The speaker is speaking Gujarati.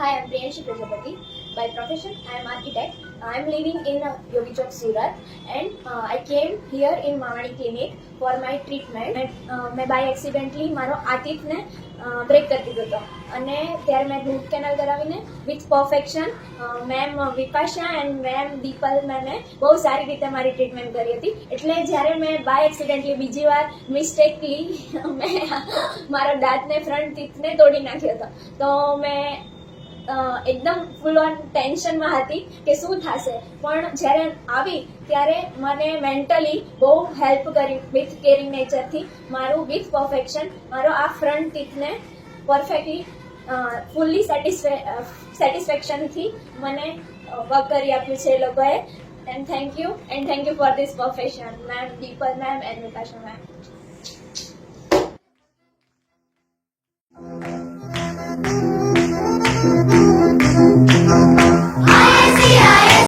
Hi, I'm Priyanshi Prajapati. By profession, I am architect. I am living in Yogi Chowk, Surat, and I came here in Mawani Clinic for my treatment. મેં બાય એક્સિડન્ટલી મારો આતિથને બ્રેક કરી દીધો હતો અને ત્યારે મેં રૂટ કેનાલ કરાવીને with perfection ma'am Vipasha and ma'am Deepal મેમે બહુ સારી રીતે મારી ટ્રીટમેન્ટ કરી હતી. એટલે જ્યારે મેં બાય એક્સિડન્ટલી બીજી વાર મિસ્ટેકલી મેં મારા દાંતને ફ્રન્ટ ટીથને તોડી નાખ્યો હતો, તો મેં એકદમ ફૂલ ઓન ટેન્શનમાં હતી કે શું થશે. પણ જ્યારે આવી ત્યારે મને મેન્ટલી બહુ હેલ્પ કરી વિથ કેરિંગ નેચરથી. મારું વિથ પરફેક્શન મારો આ ફ્રન્ટ ટીથને પરફેક્ટલી ફૂલ્લી સેટિસ્ફેક્શનથી મને વર્ક કરી આપ્યું છે એ લોકોએ. And thank you for this perfection ma'am, Deepal ma'am and Vipasha ma'am.